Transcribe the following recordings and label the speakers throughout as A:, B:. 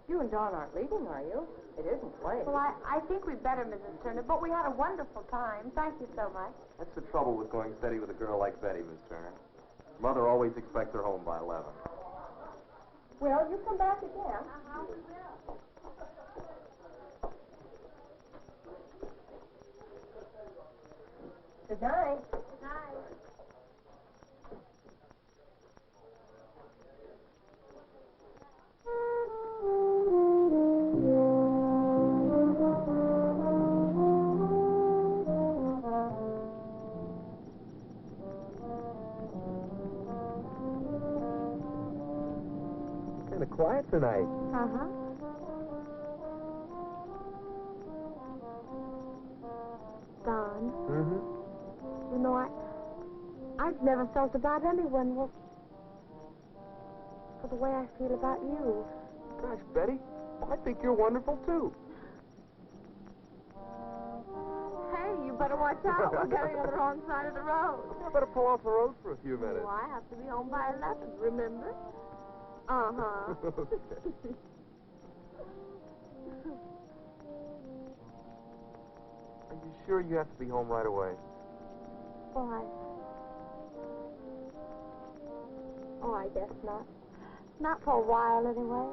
A: You and Dawn aren't leaving, are you? It isn't late.
B: Well, I think we'd better, Mrs. Turner, but we had a wonderful time. Thank you so much.
C: That's the trouble with going steady with a girl like Betty, Miss Turner. Mother always expects her home by 11.
A: Well, you come back again.
B: We will.
A: Good night.
B: Good night.
C: Kind of quiet tonight.
B: Uh-huh. Don.
C: Mm-hmm.
B: You know, I've never felt about anyone for the way I feel about you.
C: Gosh, Betty, I think you're wonderful, too.
B: Hey, you better watch out. We're getting on the wrong side of the road.
C: I better pull off the road for a few minutes.
B: Oh, I have to be home by 11, remember? Uh-huh.
C: Okay. Are you sure you have to be home right away?
B: Why? Oh, I guess not. Not for a while, anyway.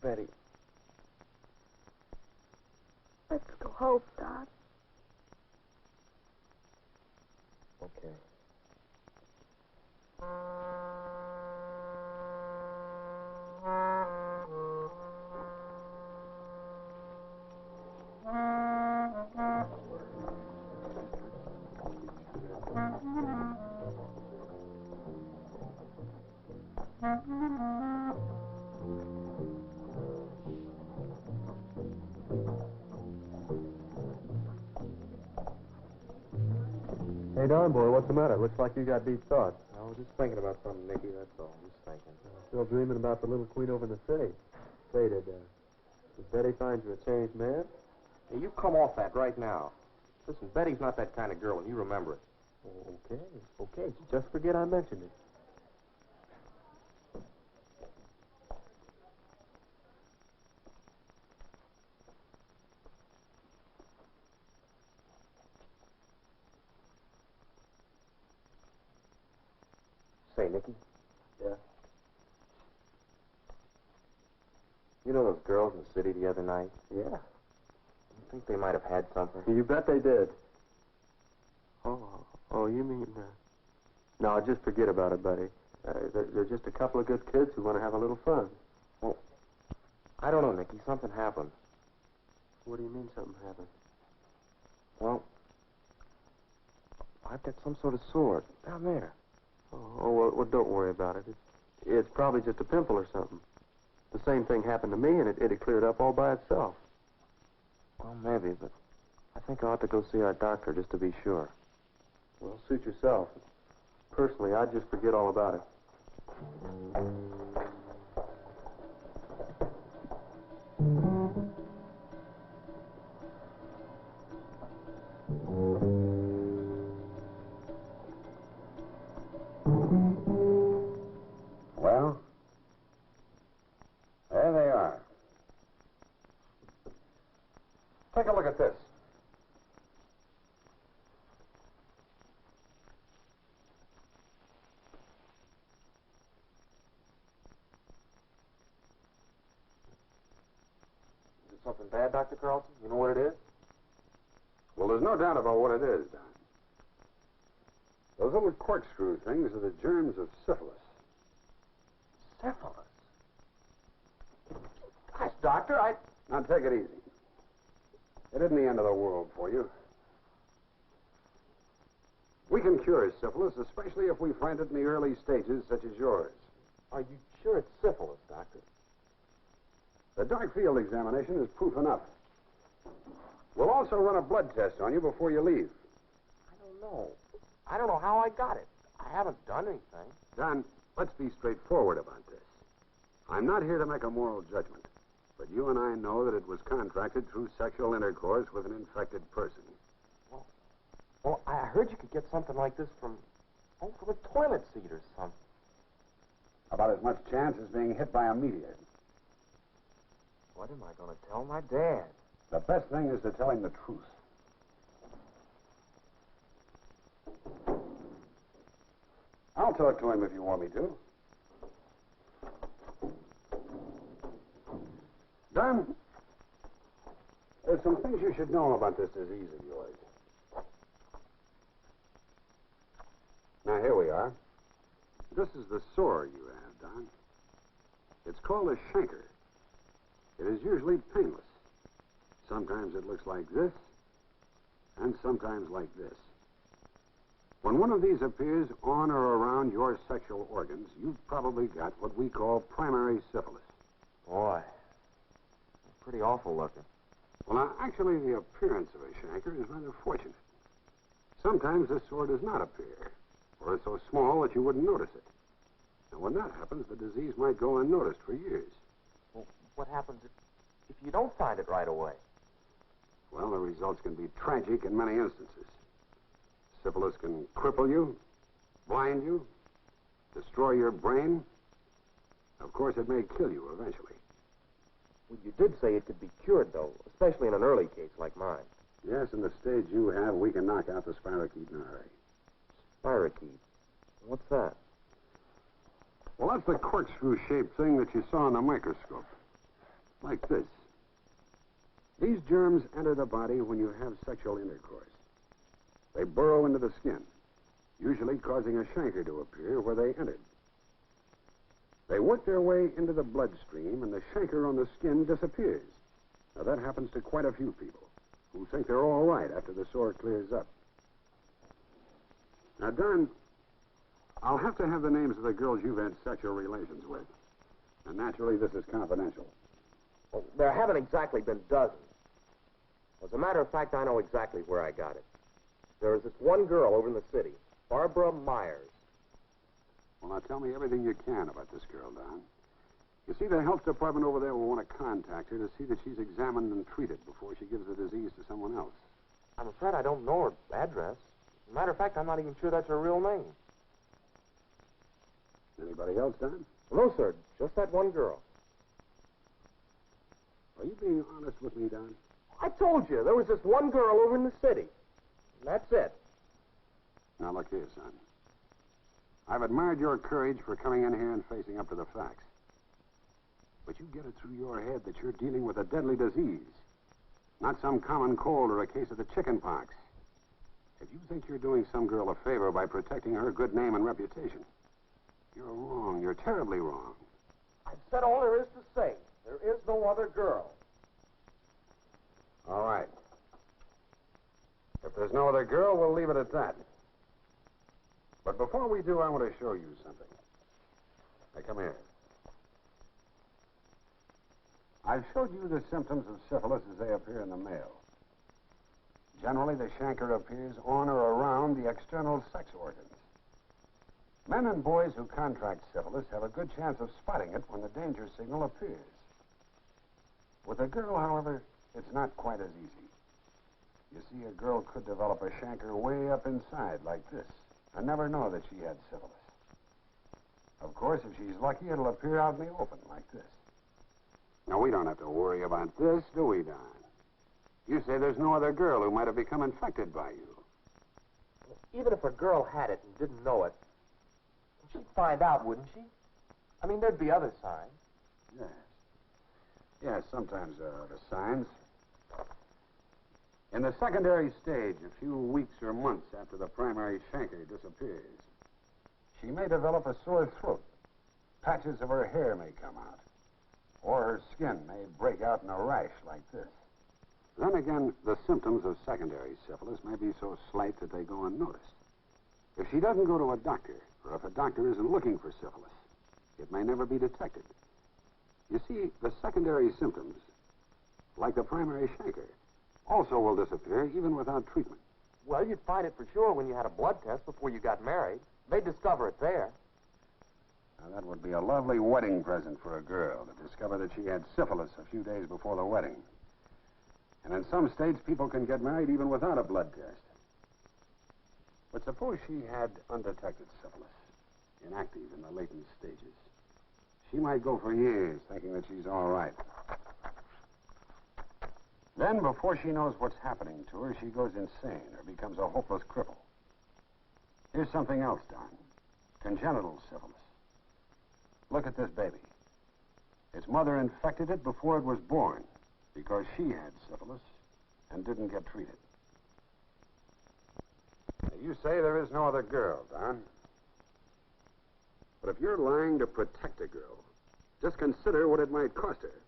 C: Betty.
B: Let's go home, Don.
C: Okay. Hey, Don boy, what's the matter? Looks like you got deep thoughts.
D: I was just thinking about something, Nicky, that's all. Just thinking.
C: Still dreaming about the little queen over in the city. Say, did Betty find you a changed man?
D: Hey, you come off that right now. Listen, Betty's not that kind of girl, and you remember it.
C: Oh, okay. Just forget I mentioned it.
D: Say, Nicky.
C: Yeah?
D: You know those girls in the city the other night?
C: Yeah.
D: You think they might have had something?
C: You bet they did. Oh, you mean... No, just forget about it, buddy. They're just a couple of good kids who want to have a little fun.
D: Well, I don't know, Nicky. Something happened.
C: What do you mean something happened?
D: Well, I've got some sort of sore down there.
C: Oh, well, don't worry about it. It's probably just a pimple or something. The same thing happened to me, and it had cleared up all by itself.
D: Well, maybe, but I think I ought to go see our doctor just to be sure.
C: Well, suit yourself. Personally, I'd just forget all about it.
E: Well, there they are. Take a look at this.
D: Is it something bad, Dr. Carlson? You know what it is?
E: Well, there's no doubt about what it is, Don. Those little corkscrew things are the germs of syphilis.
D: Syphilis? Gosh, Doctor,
E: Now, take it easy. It isn't the end of the world for you. We can cure syphilis, especially if we find it in the early stages, such as yours.
D: Are you sure it's syphilis, Doctor?
E: The dark field examination is proof enough. We'll also run a blood test on you before you leave.
D: I don't know how I got it. I haven't done anything.
E: Don, let's be straightforward about this. I'm not here to make a moral judgment, but you and I know that it was contracted through sexual intercourse with an infected person.
D: Well, I heard you could get something like this from a toilet seat or something.
E: About as much chance as being hit by a meteor.
D: What am I going to tell my dad?
E: The best thing is to tell him the truth. I'll talk to him if you want me to. Don, there's some things you should know about this disease of yours. Now, here we are. This is the sore you have, Don. It's called a chancre. It is usually painless. Sometimes it looks like this, and sometimes like this. When one of these appears on or around your sexual organs, you've probably got what we call primary syphilis.
D: Boy, pretty awful looking.
E: Well, now, actually, the appearance of a chancre is rather fortunate. Sometimes this sore does not appear, or is so small that you wouldn't notice it. And when that happens, the disease might go unnoticed for years.
D: Well, what happens if you don't find it right away?
E: Well, the results can be tragic in many instances. Syphilis can cripple you, blind you, destroy your brain. Of course, it may kill you eventually.
D: Well, you did say it could be cured, though, especially in an early case like mine.
E: Yes, in the stage you have, we can knock out the spirochete in a hurry.
D: Spirochete? What's that?
E: Well, that's the corkscrew-shaped thing that you saw in the microscope. Like this. These germs enter the body when you have sexual intercourse. They burrow into the skin, usually causing a chancre to appear where they entered. They work their way into the bloodstream, and the chancre on the skin disappears. Now, that happens to quite a few people who think they're all right after the sore clears up. Now, Don, I'll have to have the names of the girls you've had sexual relations with. And naturally, this is confidential.
D: Well, there haven't exactly been dozens. As a matter of fact, I know exactly where I got it. There was this one girl over in the city, Barbara Myers.
E: Well, now tell me everything you can about this girl, Don. You see, the health department over there will want to contact her to see that she's examined and treated before she gives the disease to someone else.
D: I'm afraid I don't know her address. As a matter of fact, I'm not even sure that's her real name.
E: Anybody else, Don?
D: No, sir. Just that one girl.
E: Are you being honest with me, Don?
D: I told you, there was this one girl over in the city. And that's it.
E: Now, look here, son. I've admired your courage for coming in here and facing up to the facts. But you get it through your head that you're dealing with a deadly disease, not some common cold or a case of the chicken pox. If you think you're doing some girl a favor by protecting her good name and reputation, you're wrong. You're terribly wrong.
D: I've said all there is to say. There is no other girl.
E: All right. If there's no other girl, we'll leave it at that. But before we do, I want to show you something. Now, come here. I've showed you the symptoms of syphilis as they appear in the male. Generally, the chancre appears on or around the external sex organs. Men and boys who contract syphilis have a good chance of spotting it when the danger signal appears. With a girl, however, it's not quite as easy. You see, a girl could develop a chancre way up inside, like this, and never know that she had syphilis. Of course, if she's lucky, it'll appear out in the open, like this. Now, we don't have to worry about this, do we, Don? You say there's no other girl who might have become infected by you.
D: Even if a girl had it and didn't know it, she'd find out, wouldn't she? I mean, there'd be other signs.
E: Yes. Yes, sometimes there are other signs. In the secondary stage, a few weeks or months after the primary chancre disappears, she may develop a sore throat. Patches of her hair may come out. Or her skin may break out in a rash like this. Then again, the symptoms of secondary syphilis may be so slight that they go unnoticed. If she doesn't go to a doctor, or if a doctor isn't looking for syphilis, it may never be detected. You see, the secondary symptoms, like the primary chancre, also will disappear even without treatment.
D: Well, you'd find it for sure when you had a blood test before you got married. They'd discover it there.
E: Now, that would be a lovely wedding present for a girl, to discover that she had syphilis a few days before the wedding. And in some states, people can get married even without a blood test. But suppose she had undetected syphilis, inactive in the latent stages. She might go for years thinking that she's all right. Then, before she knows what's happening to her, she goes insane or becomes a hopeless cripple. Here's something else, Don. Congenital syphilis. Look at this baby. Its mother infected it before it was born because she had syphilis and didn't get treated. Now, you say there is no other girl, Don. But if you're lying to protect a girl, just consider what it might cost her.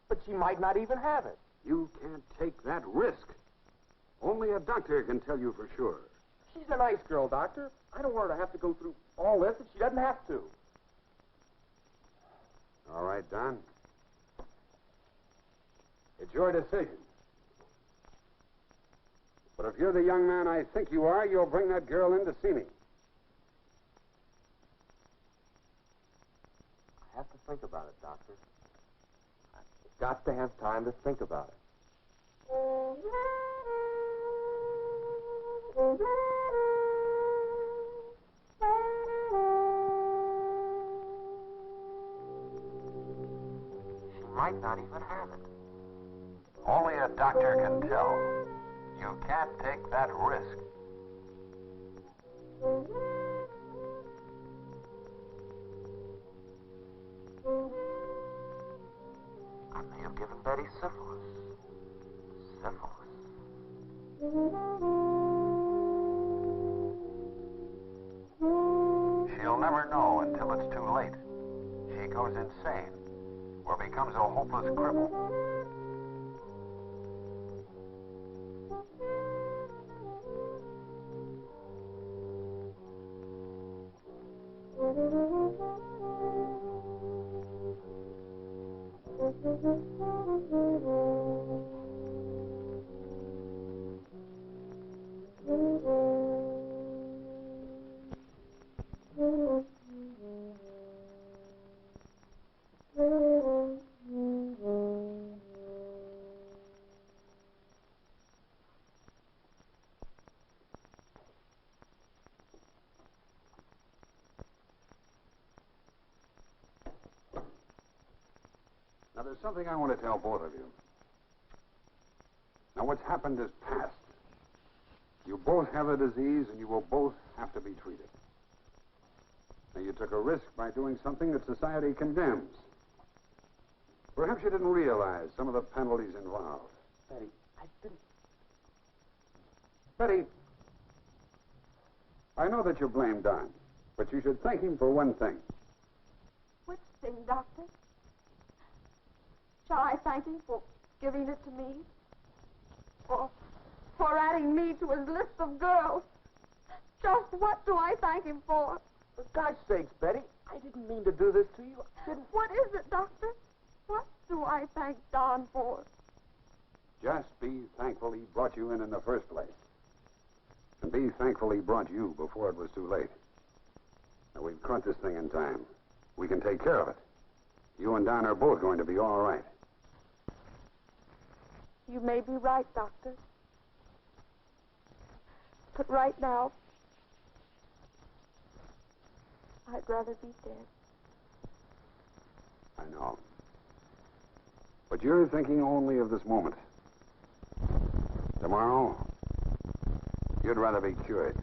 D: But she might not even have it.
E: You can't take that risk. Only a doctor can tell you for sure.
D: She's a nice girl, Doctor. I don't want her to have to go through all this if she doesn't have to.
E: All right, Don. It's your decision. But if you're the young man I think you are, you'll bring that girl in to see me.
D: I have to think about it, Doctor. I've got to have time to think about it. She might not even have it.
E: Only a doctor can tell. You can't take that risk.
D: I may have given Betty syphilis. Syphilis.
E: She'll never know until it's too late. She goes insane or becomes a hopeless cripple. Now, there's something I want to tell both of you. Now, what's happened is past. You both have the disease, and you will both have to be treated. Now, you took a risk by doing something that society condemns. Perhaps you didn't realize some of the penalties involved.
D: Betty, I didn't...
E: Betty, I know that you blame Don, but you should thank him for one thing.
B: Which thing, Doctor? Shall I thank him for giving it to me? Or for adding me to his list of girls? Just what do I thank him for?
D: For God's sakes, Betty, I didn't mean to do this to you. I didn't...
B: What is it, Doctor? What do I thank Don for?
E: Just be thankful he brought you in the first place. And be thankful he brought you before it was too late. Now, we've caught this thing in time. We can take care of it. You and Don are both going to be all right.
B: You may be right, Doctor. But right now, I'd rather be dead.
E: I know. But you're thinking only of this moment. Tomorrow, you'd rather be cured.